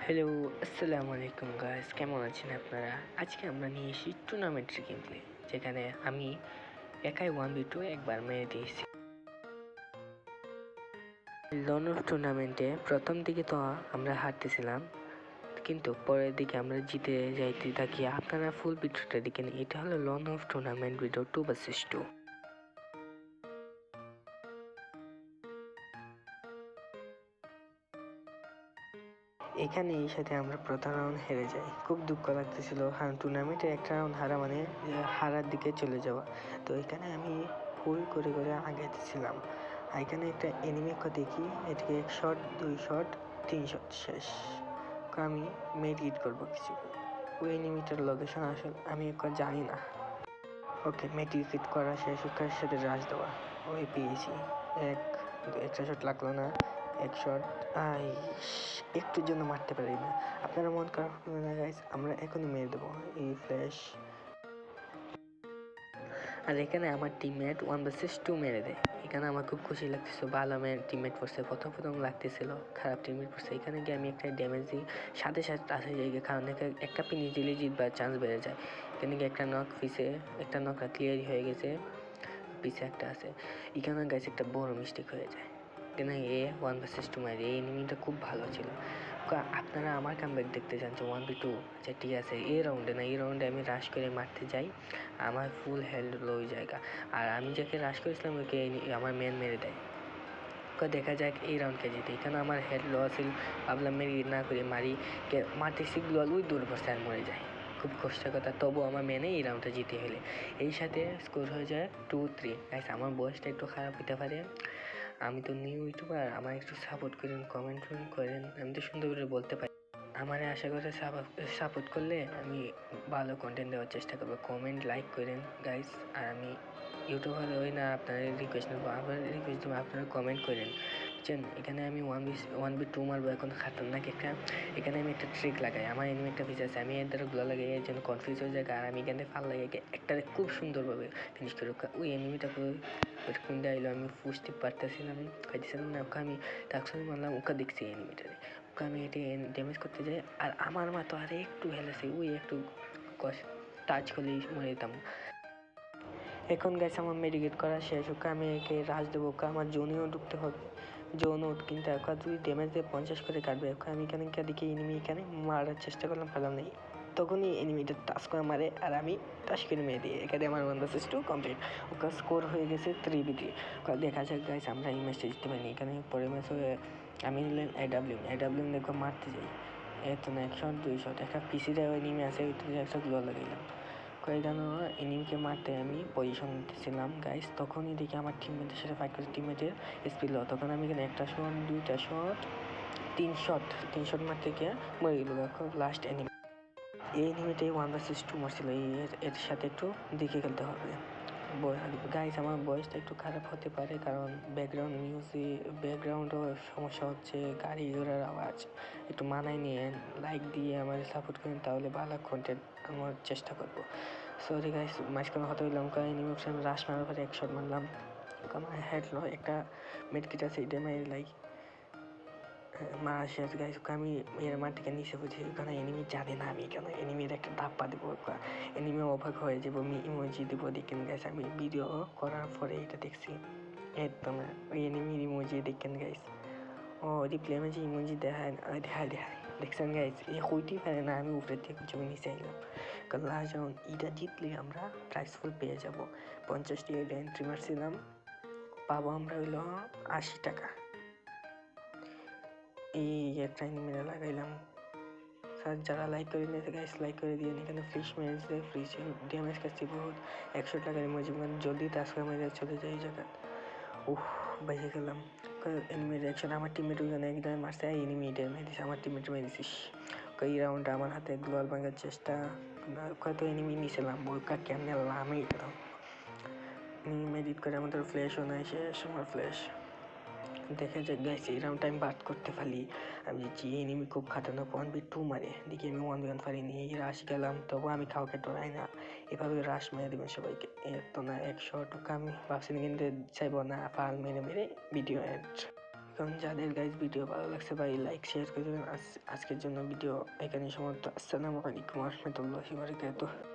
Hello, আসসালামু আলাইকুম guys, কেমন আছেন আপনারা? আজকে আমরা নিয়ে এসেছি টুর্নামেন্টের গেম প্লে, যেখানে আমি একাই 1v2 একবার মেরে দিয়েছি। লন অফ টুর্নামেন্টে প্রথম দিকে তো আমরা হারতেছিলাম, কিন্তু পরের দিকে আমরা জিতে যাইতে থাকি। আপনারা ফুল ভিডিওটা দেখেন। এটা হলো lawn of tournament video 2 vs 2। এখানে এই সাথে আমরা প্রথম রাউন্ড হেরে যাই। খুব দুঃখ লাগতেছিল, কারণ টুর্নামেন্টের একটা রাউন্ড হারা মানে হারার দিকে চলে যাওয়া। তো এখানে আমি ফুল করে করে আগাইতেছিলাম। এখানে একটা এনিমিকে দেখি, এটাকে 1 শট 2 শট 3 শট শেষ। আমি মেডিকেট করবো কিছু। ওই এনিমিটার লোকেশন আসলে আমি একবার জানি না। ওকে, মেডিকেট করা শেষ, ওর সাথে রাশ দেওয়া। ওই পেয়েছি একটা শট লাগলো না। 1 শট একটুর জন্য মারতে পারি না। আপনারা মন খারাপ করবেন না গাইস, আমরা এখনই মেরে দেবো এই ফ্ল্যাশ। আর এখানে আমার টিমমেট 1 vs 2 মেরে দেয়। এখানে আমার খুব খুশি লাগতেছিল, ভালো টিমমেট পড়ছে। প্রথম লাগতেছিল খারাপ টিমমেট পড়ছে। এখানে গিয়ে আমি একটা ড্যামেজ দিই, সাথে আসে যাই, কারণ একটা পিনি দিলে জিতবার চান্স বেড়ে যায়। এখানে গিয়ে একটা নক পিছে, একটা নক ক্লিয়ারই হয়ে গেছে, পিছে একটা আছে। এখানে গাইস একটা বড় মিস্টেক হয়ে যায়। এখানে 1 vs 2 মারি। এই এনিমিটা খুব ভালো ছিল। আপনারা আমার কামব্যাক দেখতে চান যে 1v2? আচ্ছা ঠিক আছে, এই রাউন্ডে আমি রাশ করে মারতে যাই, আমার ফুল হেলথ লো জায়গা। আর আমি যাকে রাশ করেছিলাম ওকে আমার মেন মেরে দেয়। দেখা যাক এই রাউন্ডকে জিতে। এখানে আমার হেড লো ছিল, ভাবলাম মেরি না করে মারতেছি, গ্লোয়াল ওই দূর বসে আর মরে যায়। খুব কষ্টের কথা, তবু আমার মেনে এই রাউন্ডটা জিতে হলে। এই সাথে স্কোর হয়ে যায় 2-3। গাইস, আমার বয়সটা একটু খারাপ হতে পারে, আমি তো নিউ ইউটিউবার, আমার একটু সাপোর্ট করেন, কমেন্ট করেন। আমি তো সুন্দর করে বলতে পারি। আমার আশা করে সাপোর্ট করলে আমি ভালো কন্টেন্ট দেওয়ার চেষ্টা করবো। কমেন্ট লাইক করেন গাইস। আর আমি ইউটিউবার হই না, আপনাদের রিকোয়েস্ট নেবো, আপনারা কমেন্ট করেন, বুঝছেন? এখানে আমি 1v2 মারবো এখন খাতারনাক একটা। এখানে আমি একটা ট্রিক লাগাই, আমার এনিমি একটা পিস আছে, আমি এর দ্বারা গুলো লাগাই, এর জন্য কনফিউজ হয়ে যায়। আর আমি এখানে ফাল লাগাই একটা খুব সুন্দরভাবে ফিনিশ করি। ওই এনিমিটা কোনটা এলো আমি বুঝতে পারতেছিলাম না। ওকে আমি টাকসন মারলাম, ওকে দেখছি এনিমিটারে, ওকে আমি এটা ড্যামেজ করতে যাই, আর আমার মা তো আরে একটু হেলেছে, ওই একটু টাচ করলেই মরে যেতাম। এখন গেছে আমার মেডিকেট করা শেষ, ওকে আমি একে রাজ দেবো, ওকে আমার জোনেও ঢুকতে হবে। জোনও কিন্তু ওকে যদি ড্যামেজ দিয়ে 50 করে কাটবে। ওকে আমি এখানে দেখি এনিমি এখানে মারার চেষ্টা করলাম, পেলাম নেই। তখনই এনিমিটা টাচ করে মারে, আর আমি টাচ করে মেরে দিই। এখানে আমার 1 vs 2 কমপ্লিট। ওকে স্কোর হয়ে গেছে 3v3। দেখা যাক গাইস, আমরা এই ম্যাচটা জিততে পারিনি। এখানে পরের ম্যাচ আমি নিলাম এডাব্লিউএম দেখো মারতে যাই, এত না 1 শট 2 শট। একটা পিসিতে এনিমি আছে, ওইটাতে একটা গ্লো লাগাইলাম। কয়েকজন এনিমিকে মারতে আমি পজিশন নিতেছিলাম গাইস, তখনই দেখি আমার টিমমেটের সাথে ফাইট করছে। টিমমেটের স্পিড লো, তখন আমি এখানে 1টা শট 2টা শট 3 শট মারতে গিয়ে মরে গেল। লাস্ট এনিমি, এই এনিমিটাই 1 vs 2 মারছিল। এর সাথে একটু দেখে খেলতে হবে গাইস। আমার ভয়েসটা একটু খারাপ হতে পারে, কারণ ব্যাকগ্রাউন্ডও সমস্যা হচ্ছে, গাড়ি ঘোড়ার আওয়াজ। একটু মানায় নিয়ে লাইক দিয়ে আমার সাপোর্ট করেন, তাহলে ভালো কন্টেন্ট আমার চেষ্টা করবো। সরি গাইস, মাঝখানে হতে হইলাম। এনিমি আমি রাশ মারার পরে 1 শট মারলাম, আমার হেড লো, একটা মেডকিট আছে, এটা মেরে লাইক মারা শেষ গাইস। আমি এর মার থেকে নিচে বুঝি, ওখানে এনিমি জানে না আমি কেন এনিমির একটা ধাপ্পা দেবো, এনিমি অবাক হয়ে যাবো, আমি ইমোজি দেবো। দেখেন গাইস, আমি ভিডিও করার পরে এটা দেখছি, একদম ওই এনিমির ইমোজি দেখেন গাইস। ও রিপ্লে ইমোজি দেখায় দেখছেন গাইস, এ হইতেই পারে না। আমি উপরের থেকে কিছু নিচে আইলাম, কারণ লাস্ট রাউন্ড এটা জিতলে আমরা প্রাইস ফুল পেয়ে যাবো। 50টি এন্ট্রি মারছিলাম, পাবো আমরা হইলো 80 টাকা। এই একটা এনিমিটা লাগাইলাম। স্যার যারা লাইক করে নিয়েছে গাইস, লাইক করে দিয়ে। এখানে ফ্রিজ মেরেছে, ফ্রিজ ড্যামেজ খাচ্ছি বহুত। 100 টাকার ইমোজি, মানে জলদি টাস্ক মেরে চলে যায় এই জায়গা। বেঁচে গেলাম। এনিমি রিয়াকশন, আমার টিমমেট ওইখানে একদম মারছে, এনিমি মেরে দিছে, আমার টিমমেট মেরে দিছিস। এই রাউন্ডে আমার হাতে গ্লোয়াল ভাঙার চেষ্টা, কত এনিমি নিয়েছিলাম, ওইটা কেমনে লামে গেলাম। এনিমি মেডিট করে আমাদের ফ্ল্যাশও নাই, শেষ আমার ফ্ল্যাশ। দেখা যাক গাইস, এই রাউন্ড টাইম বাদ করতে পারি। আমি যে এনিমি খুব খাতারনাক 1v2 মারে, দেখি আমি 1v1 পারিনি। এই রাশ গেলাম, তবু আমি কাউকে ডরাই না, এভাবে রাশ মেরে দেবেন সবাইকে। এত না 100 টাকা আমি ভাবছিলাম, কিন্তু চাইবো না, ফাল মেরে ভিডিও এড। কারণ যাদের গাইজ ভিডিও ভালো লাগছে ভাই লাইক শেয়ার করে দেবেন। আজকের জন্য ভিডিও এখানে সমাপ্ত। আসসালামু আলাইকুম রহমতুল্লাহি ওয়া বারাকাতুহু।